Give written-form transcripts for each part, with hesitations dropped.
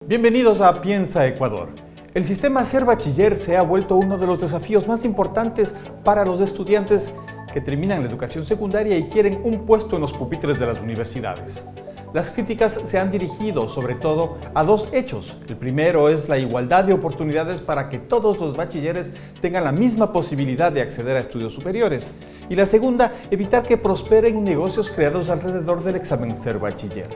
Bienvenidos a Piensa Ecuador. El sistema Ser Bachiller se ha vuelto uno de los desafíos más importantes para los estudiantes que terminan la educación secundaria y quieren un puesto en los pupitres de las universidades. Las críticas se han dirigido sobre todo a dos hechos. El primero es la igualdad de oportunidades para que todos los bachilleres tengan la misma posibilidad de acceder a estudios superiores. Y la segunda, evitar que prosperen negocios creados alrededor del examen Ser Bachiller.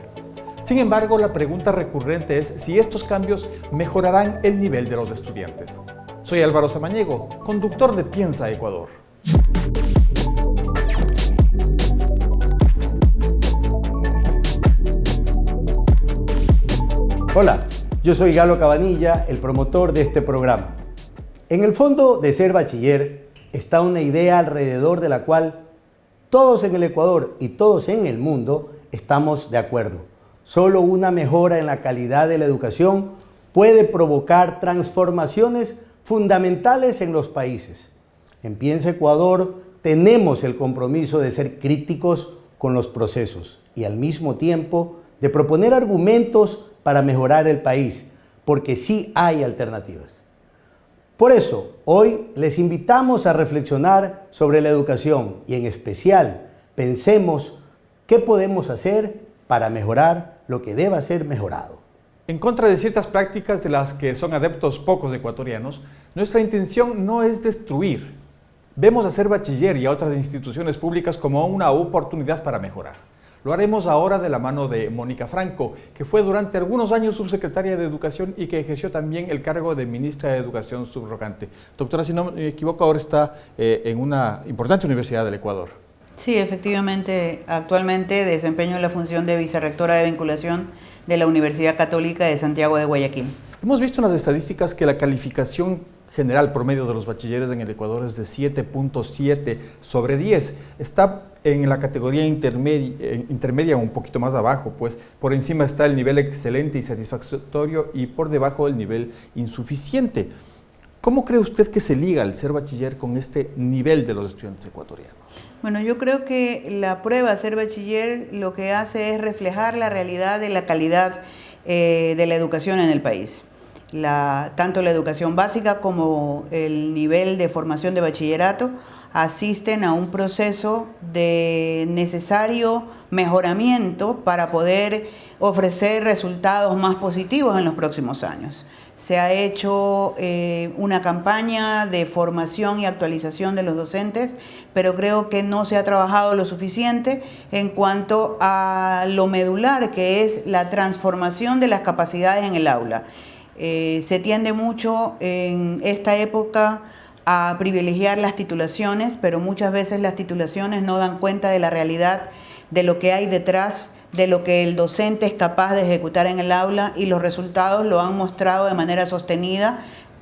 Sin embargo, la pregunta recurrente es si estos cambios mejorarán el nivel de los estudiantes. Soy Álvaro Samaniego, conductor de Piensa Ecuador. Hola, yo soy Galo Cabanilla, el promotor de este programa. En el fondo de Ser Bachiller está una idea alrededor de la cual todos en el Ecuador y todos en el mundo estamos de acuerdo. Solo una mejora en la calidad de la educación puede provocar transformaciones fundamentales en los países. En Piensa Ecuador tenemos el compromiso de ser críticos con los procesos y al mismo tiempo de proponer argumentos para mejorar el país, porque sí hay alternativas. Por eso, hoy les invitamos a reflexionar sobre la educación y en especial pensemos qué podemos hacer para mejorar lo que deba ser mejorado. En contra de ciertas prácticas de las que son adeptos pocos ecuatorianos, nuestra intención no es destruir. Vemos a Ser Bachiller y a otras instituciones públicas como una oportunidad para mejorar. Lo haremos ahora de la mano de Mónica Franco, que fue durante algunos años subsecretaria de Educación y que ejerció también el cargo de ministra de Educación subrogante. Doctora, si no me equivoco, ahora está en una importante universidad del Ecuador. Sí, efectivamente, actualmente desempeño la función de vicerrectora de vinculación de la Universidad Católica de Santiago de Guayaquil. Hemos visto en las estadísticas que la calificación general promedio de los bachilleres en el Ecuador es de 7.7 sobre 10. Está en la categoría intermedia un poquito más abajo, pues por encima está el nivel excelente y satisfactorio y por debajo el nivel insuficiente. ¿Cómo cree usted que se liga el Ser Bachiller con este nivel de los estudiantes ecuatorianos? Bueno, yo creo que la prueba Ser Bachiller lo que hace es reflejar la realidad de la calidad de la educación en el país. Tanto la educación básica como el nivel de formación de bachillerato asisten a un proceso de necesario mejoramiento para poder ofrecer resultados más positivos en los próximos años. Se ha hecho una campaña de formación y actualización de los docentes, pero creo que no se ha trabajado lo suficiente en cuanto a lo medular, que es la transformación de las capacidades en el aula. Se tiende mucho en esta época a privilegiar las titulaciones, pero muchas veces las titulaciones no dan cuenta de la realidad, de lo que hay detrás, de lo que el docente es capaz de ejecutar en el aula, y los resultados lo han mostrado de manera sostenida,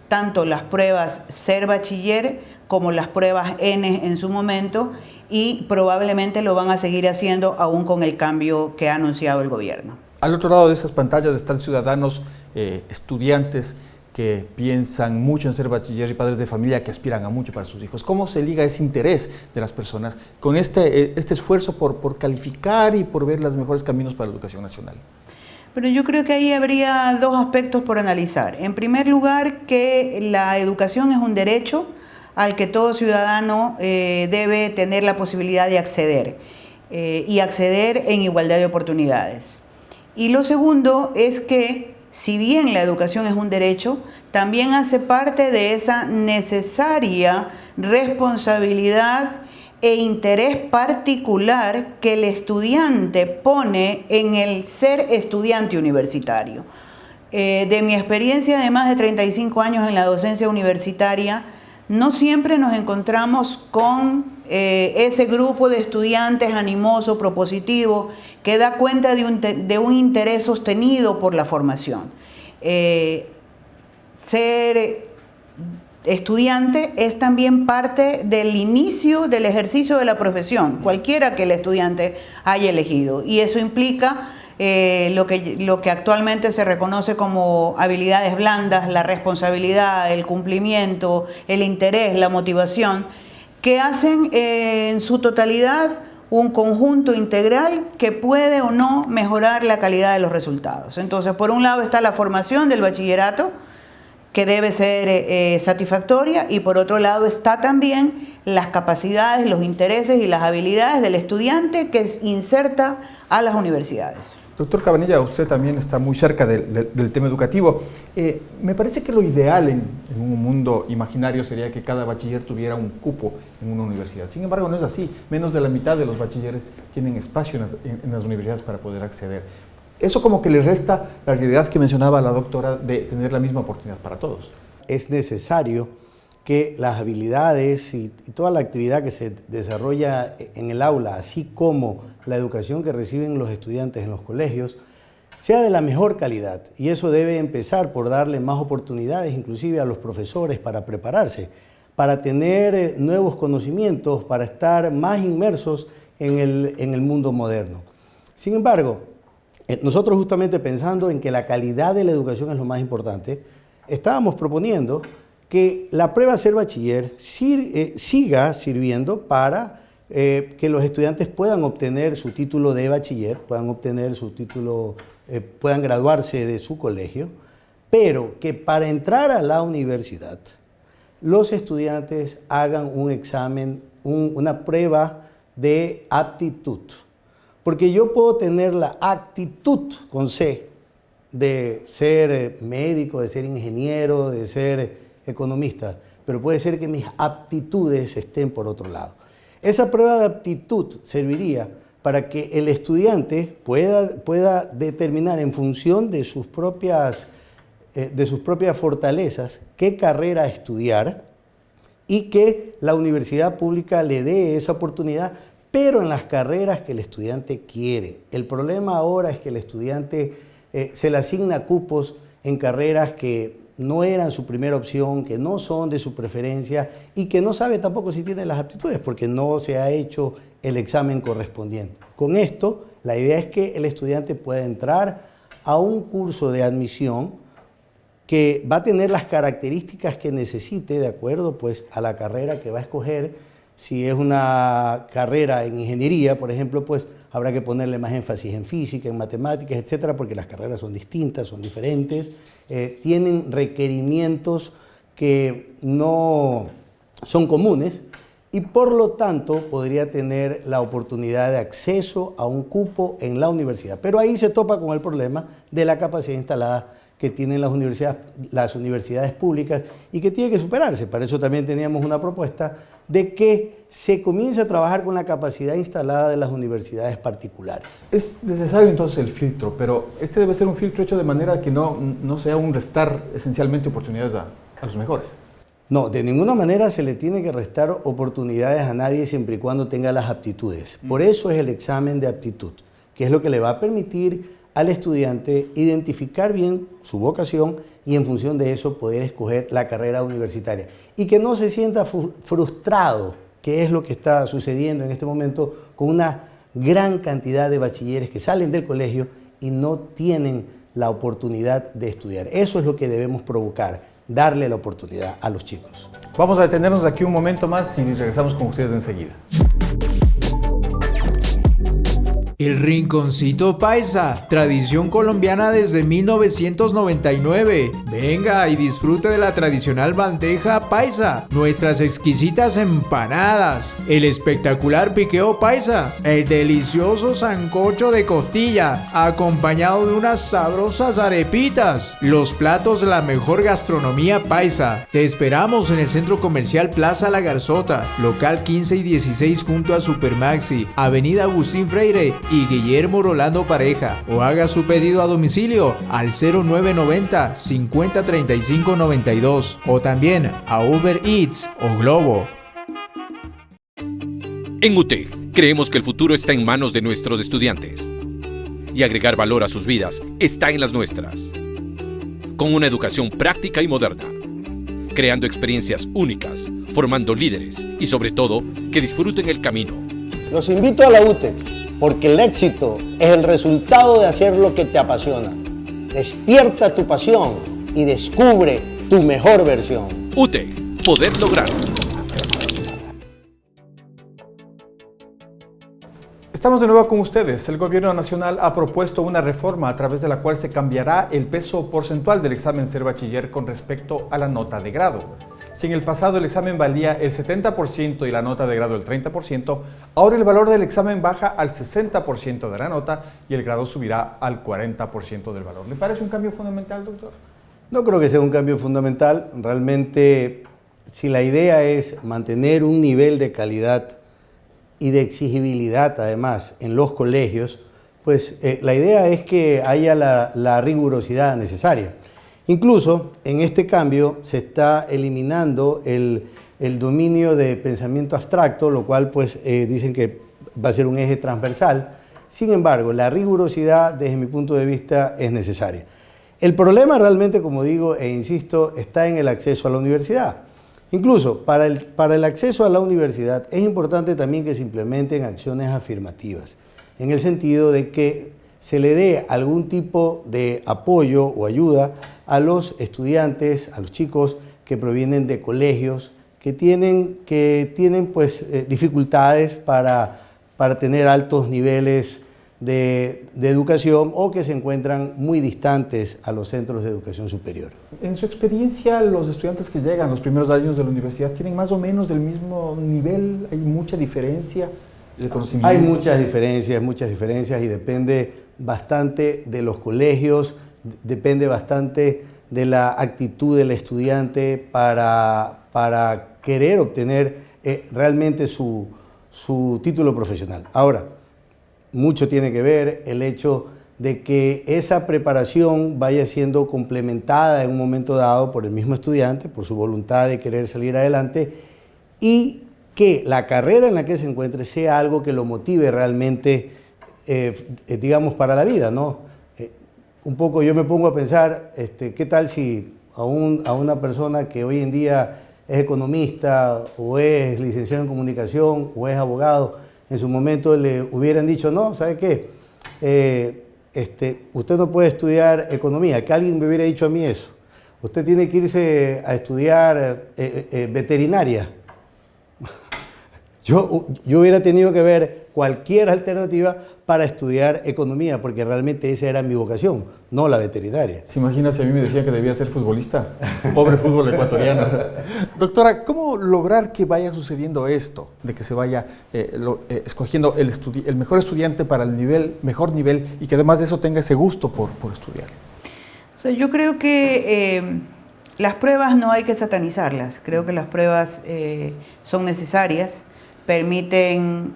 tanto las pruebas Ser Bachiller como las pruebas N en su momento, y probablemente lo van a seguir haciendo aún con el cambio que ha anunciado el gobierno. Al otro lado de esas pantallas están ciudadanos, estudiantes que piensan mucho en ser bachiller y padres de familia que aspiran a mucho para sus hijos. ¿Cómo se liga ese interés de las personas con este esfuerzo por calificar y por ver los mejores caminos para la educación nacional? Pero yo creo que ahí habría dos aspectos por analizar. En primer lugar, que la educación es un derecho al que todo ciudadano debe tener la posibilidad de acceder y acceder en igualdad de oportunidades. Y lo segundo es que, si bien la educación es un derecho, también hace parte de esa necesaria responsabilidad e interés particular que el estudiante pone en el ser estudiante universitario. De mi experiencia de más de 35 años en la docencia universitaria, no siempre nos encontramos con ese grupo de estudiantes animoso, propositivo, que da cuenta de un interés sostenido por la formación. Ser estudiante es también parte del inicio del ejercicio de la profesión, cualquiera que el estudiante haya elegido, y eso implica lo que actualmente se reconoce como habilidades blandas, la responsabilidad, el cumplimiento, el interés, la motivación, que hacen en su totalidad un conjunto integral que puede o no mejorar la calidad de los resultados. Entonces, por un lado está la formación del bachillerato, que debe ser satisfactoria, y por otro lado está también las capacidades, los intereses y las habilidades del estudiante que inserta a las universidades. Doctor Cabanilla, usted también está muy cerca del tema educativo. Me parece que lo ideal en un mundo imaginario sería que cada bachiller tuviera un cupo en una universidad. Sin embargo, no es así. Menos de la mitad de los bachilleres tienen espacio en las universidades para poder acceder. Eso como que le resta la realidad que mencionaba la doctora de tener la misma oportunidad para todos. Es necesario que las habilidades y toda la actividad que se desarrolla en el aula, así como la educación que reciben los estudiantes en los colegios, sea de la mejor calidad. Y eso debe empezar por darle más oportunidades, inclusive a los profesores, para prepararse, para tener nuevos conocimientos, para estar más inmersos en el mundo moderno. Sin embargo, nosotros justamente pensando en que la calidad de la educación es lo más importante, estábamos proponiendo que la prueba Ser Bachiller siga sirviendo para que los estudiantes puedan obtener su título de bachiller, puedan obtener su título, puedan graduarse de su colegio, pero que para entrar a la universidad los estudiantes hagan un examen, una prueba de aptitud. Porque yo puedo tener la actitud con C de ser médico, de ser ingeniero, de ser economista, pero puede ser que mis aptitudes estén por otro lado. Esa prueba de aptitud serviría para que el estudiante pueda determinar en función de sus propias fortalezas qué carrera estudiar y que la universidad pública le dé esa oportunidad, pero en las carreras que el estudiante quiere. El problema ahora es que el estudiante se le asigna cupos en carreras que no eran su primera opción, que no son de su preferencia y que no sabe tampoco si tiene las aptitudes porque no se ha hecho el examen correspondiente. Con esto, la idea es que el estudiante pueda entrar a un curso de admisión que va a tener las características que necesite de acuerdo pues, a la carrera que va a escoger. Si es una carrera en ingeniería, por ejemplo, pues habrá que ponerle más énfasis en física, en matemáticas, etcétera, porque las carreras son distintas, son diferentes, tienen requerimientos que no son comunes y por lo tanto podría tener la oportunidad de acceso a un cupo en la universidad. Pero ahí se topa con el problema de la capacidad instalada que tienen las universidades públicas y que tiene que superarse. Para eso también teníamos una propuesta de que se comience a trabajar con la capacidad instalada de las universidades particulares. Es necesario entonces el filtro, pero este debe ser un filtro hecho de manera que no sea un restar esencialmente oportunidades a los mejores. No, de ninguna manera se le tiene que restar oportunidades a nadie siempre y cuando tenga las aptitudes. Por eso es el examen de aptitud, que es lo que le va a permitir al estudiante identificar bien su vocación y en función de eso poder escoger la carrera universitaria. Y que no se sienta frustrado, que es lo que está sucediendo en este momento con una gran cantidad de bachilleres que salen del colegio y no tienen la oportunidad de estudiar. Eso es lo que debemos provocar, darle la oportunidad a los chicos. Vamos a detenernos aquí un momento más y regresamos con ustedes enseguida. El Rinconcito Paisa, tradición colombiana desde 1999. Venga y disfrute de la tradicional bandeja paisa, nuestras exquisitas empanadas, el espectacular piqueo paisa, el delicioso sancocho de costilla, acompañado de unas sabrosas arepitas, los platos de la mejor gastronomía paisa. Te esperamos en el Centro Comercial Plaza La Garzota, local 15 y 16 junto a Supermaxi, Avenida Agustín Freire y Guillermo Rolando Pareja, o haga su pedido a domicilio al 0990 50 35 92 o también a Uber Eats o Globo. En UTEC creemos que el futuro está en manos de nuestros estudiantes y agregar valor a sus vidas está en las nuestras. Con una educación práctica y moderna, creando experiencias únicas, formando líderes y sobre todo que disfruten el camino. Los invito a la UTEC porque el éxito es el resultado de hacer lo que te apasiona. Despierta tu pasión y descubre tu mejor versión. UTEC, poder lograrlo. Estamos de nuevo con ustedes. El Gobierno Nacional ha propuesto una reforma a través de la cual se cambiará el peso porcentual del examen Ser Bachiller con respecto a la nota de grado. Si en el pasado el examen valía el 70% y la nota de grado el 30%, ahora el valor del examen baja al 60% de la nota y el grado subirá al 40% del valor. ¿Le parece un cambio fundamental, doctor? No creo que sea un cambio fundamental. Realmente, si la idea es mantener un nivel de calidad y de exigibilidad, además, en los colegios, pues la idea es que haya la rigurosidad necesaria. Incluso, en este cambio, se está eliminando el dominio de pensamiento abstracto, lo cual, pues, dicen que va a ser un eje transversal. Sin embargo, la rigurosidad, desde mi punto de vista, es necesaria. El problema realmente, como digo e insisto, está en el acceso a la universidad. Incluso para el acceso a la universidad es importante también que se implementen acciones afirmativas, en el sentido de que se le dé algún tipo de apoyo o ayuda a los estudiantes, a los chicos que provienen de colegios que tienen pues, dificultades para tener altos niveles de educación o que se encuentran muy distantes a los centros de educación superior. En su experiencia, los estudiantes que llegan los primeros años de la universidad tienen más o menos del mismo nivel, hay mucha diferencia de conocimiento. Hay muchas diferencias y depende bastante de los colegios, depende bastante de la actitud del estudiante para querer obtener realmente su título profesional. Ahora, mucho tiene que ver el hecho de que esa preparación vaya siendo complementada en un momento dado por el mismo estudiante, por su voluntad de querer salir adelante, y que la carrera en la que se encuentre sea algo que lo motive realmente, digamos, para la vida, ¿no? Un poco yo me pongo a pensar, ¿qué tal si a una persona que hoy en día es economista o es licenciado en comunicación o es abogado, en su momento le hubieran dicho, no, ¿sabe qué? Usted no puede estudiar economía, que alguien me hubiera dicho a mí eso. Usted tiene que irse a estudiar veterinaria. Yo hubiera tenido que ver cualquier alternativa para estudiar economía, porque realmente esa era mi vocación, no la veterinaria. ¿Se imagina si a mí me decían que debía ser futbolista? Pobre fútbol ecuatoriano. Doctora, ¿cómo lograr que vaya sucediendo esto? De que se vaya escogiendo el mejor estudiante para el mejor nivel y que además de eso tenga ese gusto por estudiar. O sea, yo creo que las pruebas no hay que satanizarlas. Creo que las pruebas son necesarias, permiten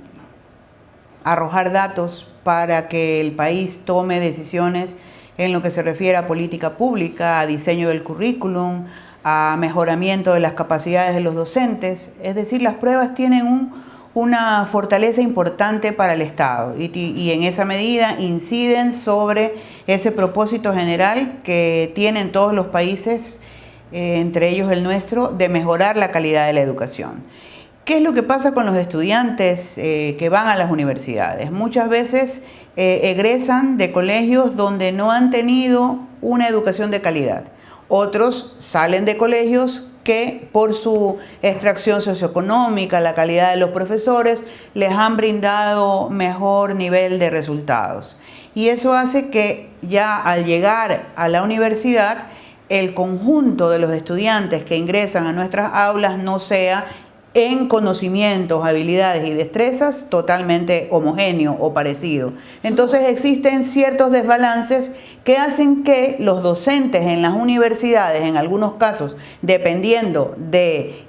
arrojar datos para que el país tome decisiones en lo que se refiere a política pública, a diseño del currículum, a mejoramiento de las capacidades de los docentes. Es decir, las pruebas tienen una fortaleza importante para el Estado y en esa medida inciden sobre ese propósito general que tienen todos los países, entre ellos el nuestro, de mejorar la calidad de la educación. ¿Qué es lo que pasa con los estudiantes que van a las universidades? Muchas veces egresan de colegios donde no han tenido una educación de calidad. Otros salen de colegios que por su extracción socioeconómica, la calidad de los profesores, les han brindado mejor nivel de resultados. Y eso hace que ya al llegar a la universidad, el conjunto de los estudiantes que ingresan a nuestras aulas no sea en conocimientos, habilidades y destrezas totalmente homogéneo o parecido. Entonces existen ciertos desbalances que hacen que los docentes en las universidades, en algunos casos, dependiendo de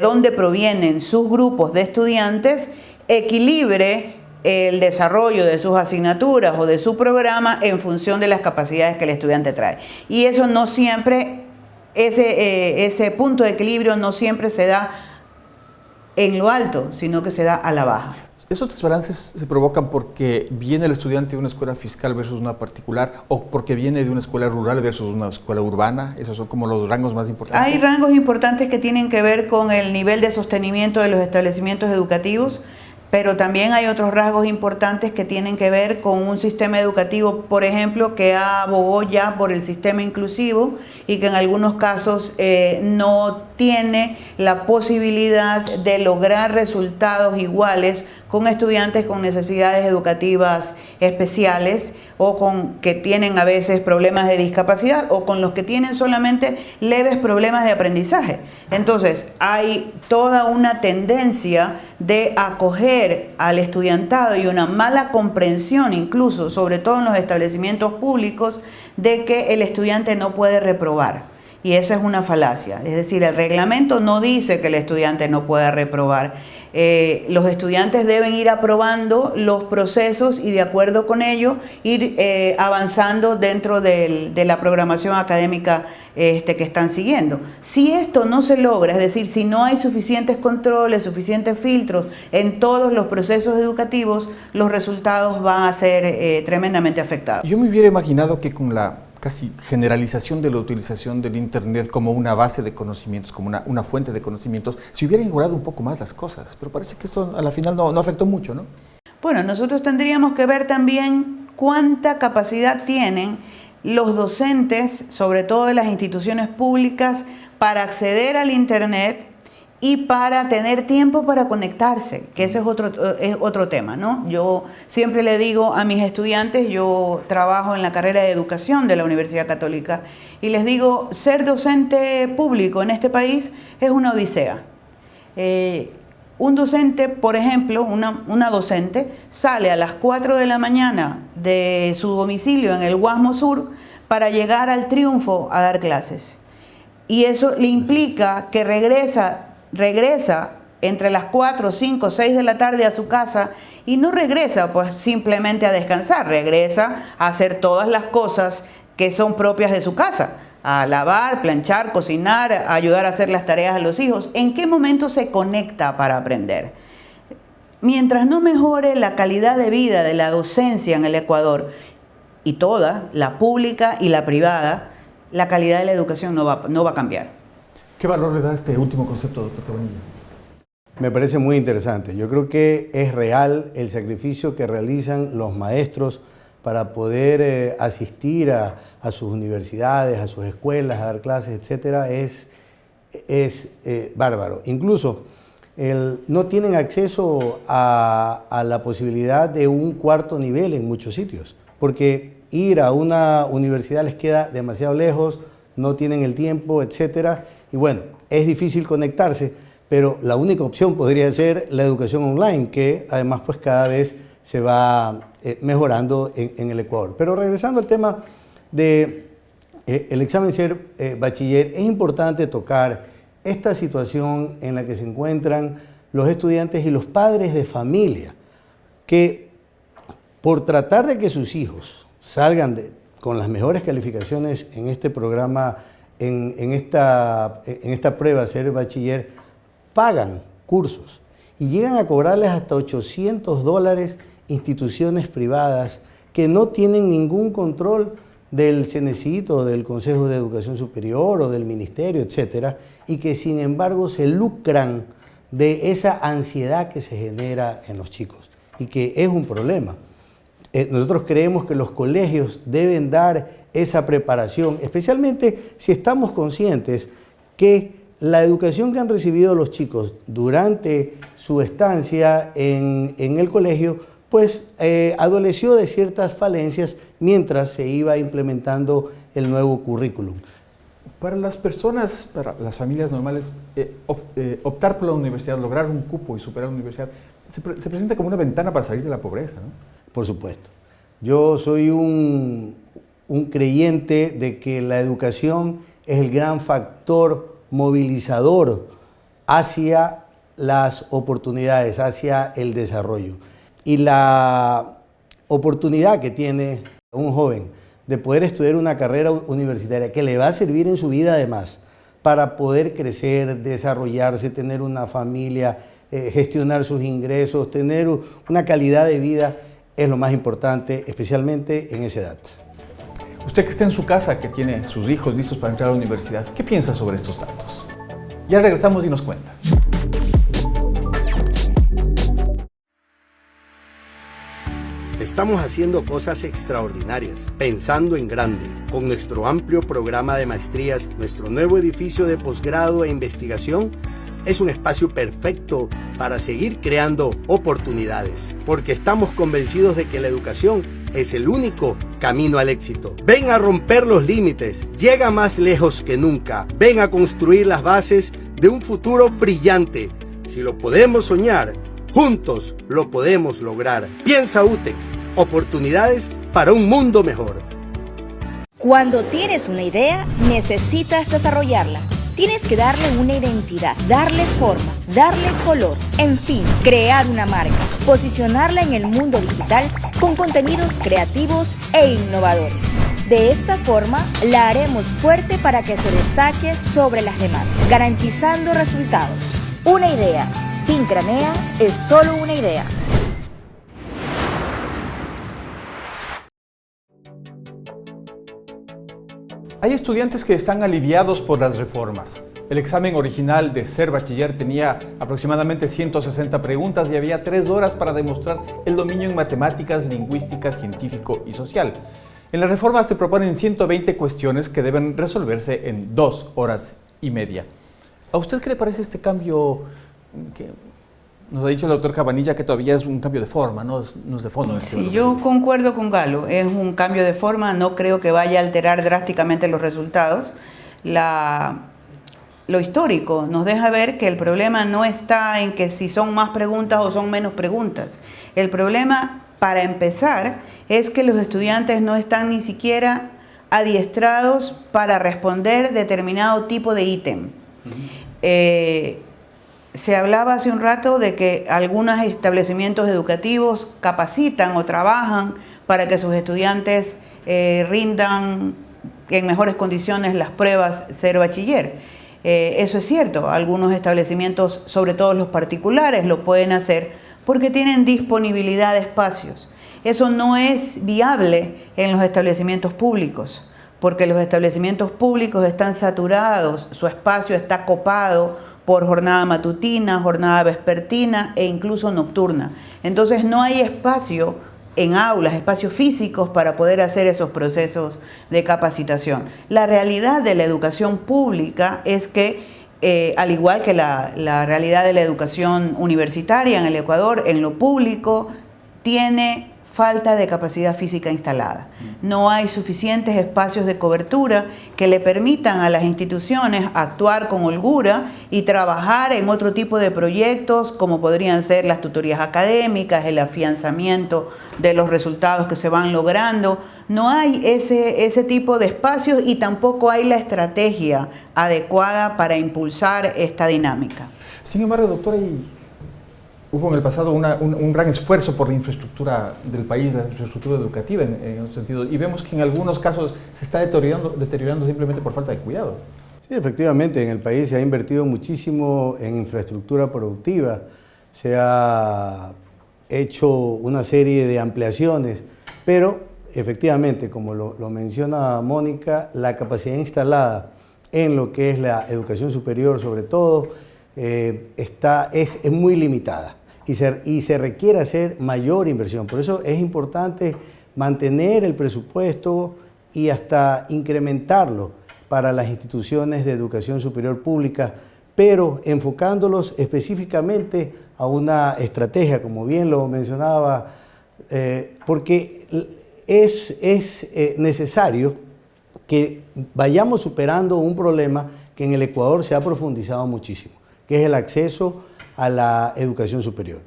dónde provienen sus grupos de estudiantes, equilibre el desarrollo de sus asignaturas o de su programa en función de las capacidades que el estudiante trae. Y eso no siempre, ese punto de equilibrio no siempre se da en lo alto, sino que se da a la baja. ¿Esos desbalances se provocan porque viene el estudiante de una escuela fiscal versus una particular o porque viene de una escuela rural versus una escuela urbana? ¿Esos son como los rangos más importantes? Hay rangos importantes que tienen que ver con el nivel de sostenimiento de los establecimientos educativos, pero también hay otros rasgos importantes que tienen que ver con un sistema educativo, por ejemplo, que abogó ya por el sistema inclusivo y que en algunos casos no tiene la posibilidad de lograr resultados iguales con estudiantes con necesidades educativas especiales o con que tienen a veces problemas de discapacidad o con los que tienen solamente leves problemas de aprendizaje. Entonces, hay toda una tendencia de acoger al estudiantado y una mala comprensión incluso, sobre todo en los establecimientos públicos, de que el estudiante no puede reprobar. Y esa es una falacia. Es decir, el reglamento no dice que el estudiante no pueda reprobar. Los estudiantes deben ir aprobando los procesos y de acuerdo con ello ir avanzando dentro de la programación académica que están siguiendo. Si esto no se logra, es decir, si no hay suficientes controles, suficientes filtros en todos los procesos educativos, los resultados van a ser tremendamente afectados. Yo me hubiera imaginado que con la casi generalización de la utilización del Internet como una base de conocimientos, como una fuente de conocimientos, se hubieran mejorado un poco más las cosas, pero parece que esto a la final no afectó mucho, ¿no? Bueno, nosotros tendríamos que ver también cuánta capacidad tienen los docentes, sobre todo de las instituciones públicas, para acceder al Internet y para tener tiempo para conectarse, que ese es otro tema, ¿no? Yo siempre le digo a mis estudiantes, yo trabajo en la carrera de educación de la Universidad Católica, y les digo, ser docente público en este país es una odisea. Un docente, por ejemplo, una docente, sale a las 4 de la mañana de su domicilio en el Guasmo Sur para llegar al Triunfo a dar clases. Y eso le implica que regresa entre las 4, 5, 6 de la tarde a su casa y no regresa pues simplemente a descansar, regresa a hacer todas las cosas que son propias de su casa, a lavar, planchar, cocinar, a ayudar a hacer las tareas a los hijos. ¿En qué momento se conecta para aprender? Mientras no mejore la calidad de vida de la docencia en el Ecuador, y toda, la pública y la privada, la calidad de la educación no va a cambiar. ¿Qué valor le da este último concepto, doctor Cabanilla? Me parece muy interesante. Yo creo que es real el sacrificio que realizan los maestros para poder asistir a sus universidades, a sus escuelas, a dar clases, etcétera, es bárbaro. Incluso no tienen acceso a la posibilidad de un cuarto nivel en muchos sitios, porque ir a una universidad les queda demasiado lejos, no tienen el tiempo, etcétera. Y bueno, es difícil conectarse, pero la única opción podría ser la educación online, que además pues cada vez se va mejorando en el Ecuador. Pero regresando al tema del examen ser bachiller, es importante tocar esta situación en la que se encuentran los estudiantes y los padres de familia, que por tratar de que sus hijos salgan con las mejores calificaciones en este programa, en esta prueba ser bachiller, pagan cursos y llegan a cobrarles hasta $800 instituciones privadas que no tienen ningún control del CENESID o del Consejo de Educación Superior o del Ministerio, etcétera, y que sin embargo se lucran de esa ansiedad que se genera en los chicos y que es un problema. Nosotros creemos que los colegios deben dar esa preparación, especialmente si estamos conscientes que la educación que han recibido los chicos durante su estancia en el colegio, pues adoleció de ciertas falencias mientras se iba implementando el nuevo currículum. Para las personas, para las familias normales, optar por la universidad, lograr un cupo y superar la universidad, se presenta como una ventana para salir de la pobreza, ¿no? Por supuesto. Yo soy un creyente de que la educación es el gran factor movilizador hacia las oportunidades, hacia el desarrollo. Y la oportunidad que tiene un joven de poder estudiar una carrera universitaria que le va a servir en su vida además para poder crecer, desarrollarse, tener una familia, gestionar sus ingresos, tener una calidad de vida, es lo más importante, especialmente en esa edad. Usted que está en su casa, que tiene sus hijos listos para entrar a la universidad, ¿qué piensa sobre estos datos? Ya regresamos y nos cuenta. Estamos haciendo cosas extraordinarias, pensando en grande, con nuestro amplio programa de maestrías, nuestro nuevo edificio de posgrado e investigación es un espacio perfecto para seguir creando oportunidades, porque estamos convencidos de que la educación es el único camino al éxito. Ven a romper los límites, llega más lejos que nunca. Ven a construir las bases de un futuro brillante. Si lo podemos soñar, juntos lo podemos lograr. Piensa UTEC, oportunidades para un mundo mejor. Cuando tienes una idea, necesitas desarrollarla. Tienes que darle una identidad, darle forma, darle color, en fin, crear una marca, posicionarla en el mundo digital con contenidos creativos e innovadores. De esta forma, la haremos fuerte para que se destaque sobre las demás, garantizando resultados. Una idea sin cranea es solo una idea. Hay estudiantes que están aliviados por las reformas. El examen original de ser bachiller tenía aproximadamente 160 preguntas y había 3 horas para demostrar el dominio en matemáticas, lingüística, científico y social. En la reforma se proponen 120 cuestiones que deben resolverse en 2 horas y media. ¿A usted qué le parece este cambio que nos ha dicho el doctor Cabanilla, que todavía es un cambio de forma, no es de fondo? Sí, yo concuerdo con Galo, es un cambio de forma, no creo que vaya a alterar drásticamente los resultados. Lo histórico nos deja ver que el problema no está en que si son más preguntas o son menos preguntas. El problema, para empezar, es que los estudiantes no están ni siquiera adiestrados para responder determinado tipo de ítem. Se hablaba hace un rato de que algunos establecimientos educativos capacitan o trabajan para que sus estudiantes rindan en mejores condiciones las pruebas ser bachiller. Eso es cierto, algunos establecimientos, sobre todo los particulares, lo pueden hacer porque tienen disponibilidad de espacios. Eso no es viable en los establecimientos públicos, porque los establecimientos públicos están saturados, su espacio está copado por jornada matutina, jornada vespertina e incluso nocturna. Entonces no hay espacio en aulas, espacios físicos para poder hacer esos procesos de capacitación. La realidad de la educación pública es que, al igual que la realidad de la educación universitaria en el Ecuador, en lo público tiene falta de capacidad física instalada. No hay suficientes espacios de cobertura que le permitan a las instituciones actuar con holgura y trabajar en otro tipo de proyectos como podrían ser las tutorías académicas, el afianzamiento de los resultados que se van logrando. No hay ese tipo de espacios y tampoco hay la estrategia adecuada para impulsar esta dinámica. Sin embargo, doctora, hubo en el pasado un gran esfuerzo por la infraestructura del país, la infraestructura educativa en ese sentido, y vemos que en algunos casos se está deteriorando simplemente por falta de cuidado. Sí, efectivamente, en el país se ha invertido muchísimo en infraestructura productiva, se ha hecho una serie de ampliaciones, pero efectivamente, como lo menciona Mónica, la capacidad instalada en lo que es la educación superior sobre todo es muy limitada. Y se requiere hacer mayor inversión. Por eso es importante mantener el presupuesto y hasta incrementarlo para las instituciones de educación superior pública, pero enfocándolos específicamente a una estrategia, como bien lo mencionaba, porque es necesario que vayamos superando un problema que en el Ecuador se ha profundizado muchísimo, que es el acceso a la educación superior.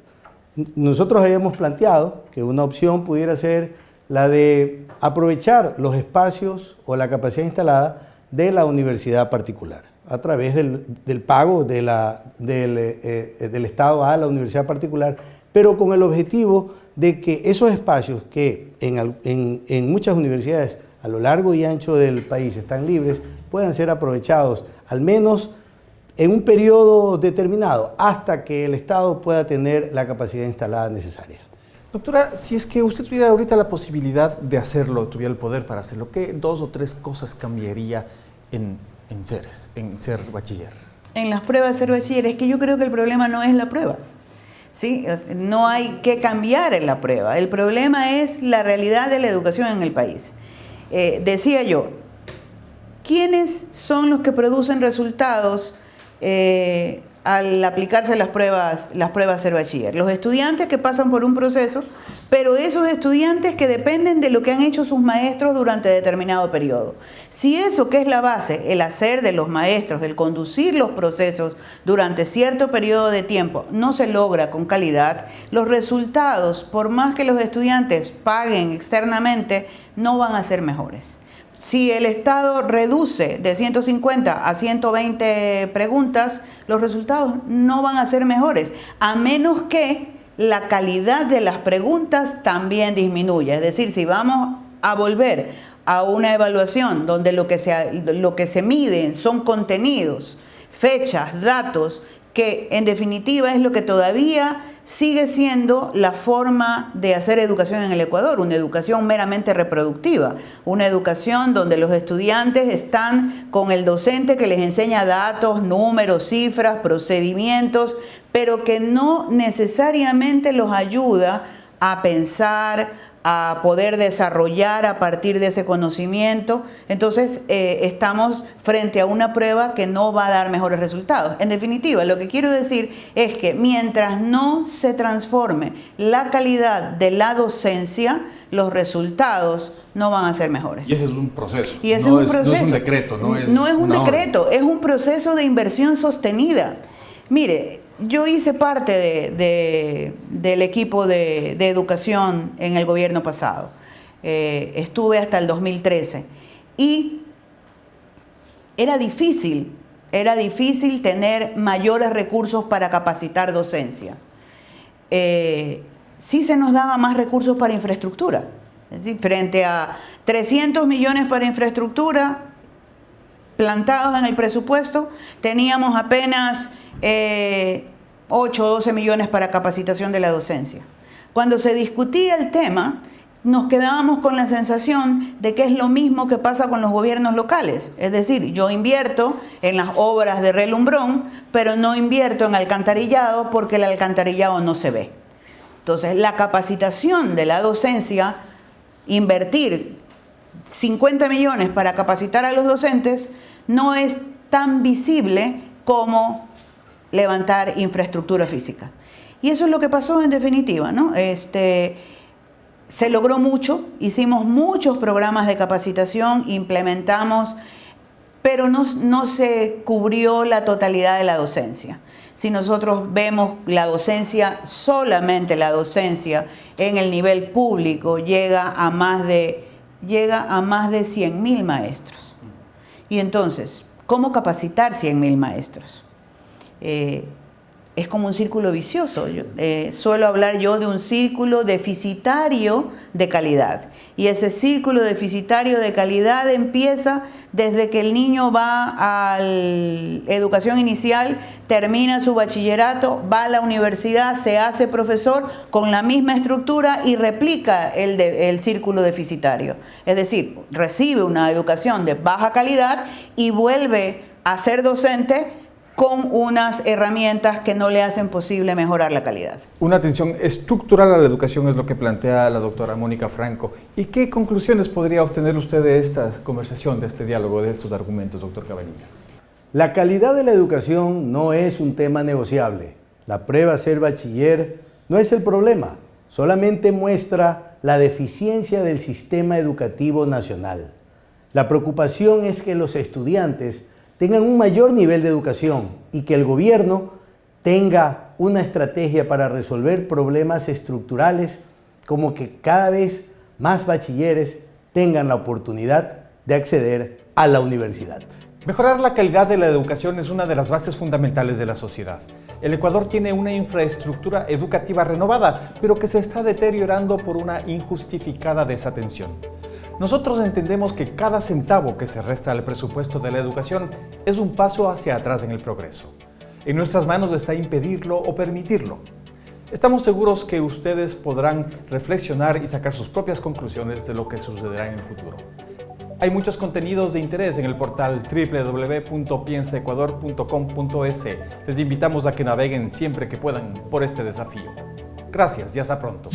Nosotros habíamos planteado que una opción pudiera ser la de aprovechar los espacios o la capacidad instalada de la universidad particular a través del pago del Estado a la universidad particular, pero con el objetivo de que esos espacios que en muchas universidades a lo largo y ancho del país están libres puedan ser aprovechados al menos en un periodo determinado, hasta que el Estado pueda tener la capacidad instalada necesaria. Doctora, si es que usted tuviera ahorita la posibilidad de hacerlo, tuviera el poder para hacerlo, ¿qué 2 o 3 cosas cambiaría en ser bachiller? En las pruebas de ser bachiller, es que yo creo que el problema no es la prueba, ¿sí? No hay que cambiar en la prueba, el problema es la realidad de la educación en el país. Decía yo, ¿quiénes son los que producen resultados al aplicarse las pruebas Ser Bachiller. Los estudiantes que pasan por un proceso, pero esos estudiantes que dependen de lo que han hecho sus maestros durante determinado periodo. Si eso que es la base, el hacer de los maestros, el conducir los procesos durante cierto periodo de tiempo, no se logra con calidad, los resultados, por más que los estudiantes paguen externamente, no van a ser mejores. Si el Estado reduce de 150 a 120 preguntas, los resultados no van a ser mejores, a menos que la calidad de las preguntas también disminuya. Es decir, si vamos a volver a una evaluación donde lo que se miden son contenidos, fechas, datos, que en definitiva es lo que todavía sigue siendo la forma de hacer educación en el Ecuador, una educación meramente reproductiva, una educación donde los estudiantes están con el docente que les enseña datos, números, cifras, procedimientos, pero que no necesariamente los ayuda a pensar, a poder desarrollar a partir de ese conocimiento. Entonces estamos frente a una prueba que no va a dar mejores resultados. En definitiva, lo que quiero decir es que mientras no se transforme la calidad de la docencia, los resultados no van a ser mejores. Y ese es un proceso. Y ese no es un proceso. No es un decreto. No es un decreto, es un proceso de inversión sostenida. Mire, yo hice parte del equipo de educación en el gobierno pasado. Estuve hasta el 2013 y era difícil tener mayores recursos para capacitar docencia. Sí se nos daba más recursos para infraestructura. Es decir, frente a 300 millones para infraestructura plantados en el presupuesto, teníamos apenas 8 o 12 millones para capacitación de la docencia. Cuando se discutía el tema, nos quedábamos con la sensación de que es lo mismo que pasa con los gobiernos locales. Es decir, yo invierto en las obras de relumbrón, pero no invierto en alcantarillado porque el alcantarillado no se ve. Entonces, la capacitación de la docencia, invertir 50 millones para capacitar a los docentes, no es tan visible como levantar infraestructura física. Y eso es lo que pasó en definitiva, ¿no? Se logró mucho, hicimos muchos programas de capacitación, implementamos, pero no se cubrió la totalidad de la docencia. Si nosotros vemos la docencia, solamente la docencia en el nivel público llega a más de 100.000 maestros. Y entonces, ¿cómo capacitar 100.000 maestros? Es como un círculo vicioso. Suelo hablar yo de un círculo deficitario de calidad. Y ese círculo deficitario de calidad empieza desde que el niño va a la educación inicial, termina su bachillerato, va a la universidad, se hace profesor con la misma estructura y replica el círculo deficitario. Es decir, recibe una educación de baja calidad y vuelve a ser docente con unas herramientas que no le hacen posible mejorar la calidad. Una atención estructural a la educación es lo que plantea la doctora Mónica Franco. ¿Y qué conclusiones podría obtener usted de esta conversación, de este diálogo, de estos argumentos, doctor Cabanilla? La calidad de la educación no es un tema negociable. La prueba Ser Bachiller no es el problema, solamente muestra la deficiencia del sistema educativo nacional. La preocupación es que los estudiantes tengan un mayor nivel de educación y que el gobierno tenga una estrategia para resolver problemas estructurales, como que cada vez más bachilleres tengan la oportunidad de acceder a la universidad. Mejorar la calidad de la educación es una de las bases fundamentales de la sociedad. El Ecuador tiene una infraestructura educativa renovada, pero que se está deteriorando por una injustificada desatención. Nosotros entendemos que cada centavo que se resta al presupuesto de la educación es un paso hacia atrás en el progreso. En nuestras manos está impedirlo o permitirlo. Estamos seguros que ustedes podrán reflexionar y sacar sus propias conclusiones de lo que sucederá en el futuro. Hay muchos contenidos de interés en el portal www.piensaecuador.com.es. Les invitamos a que naveguen siempre que puedan por este desafío. Gracias y hasta pronto.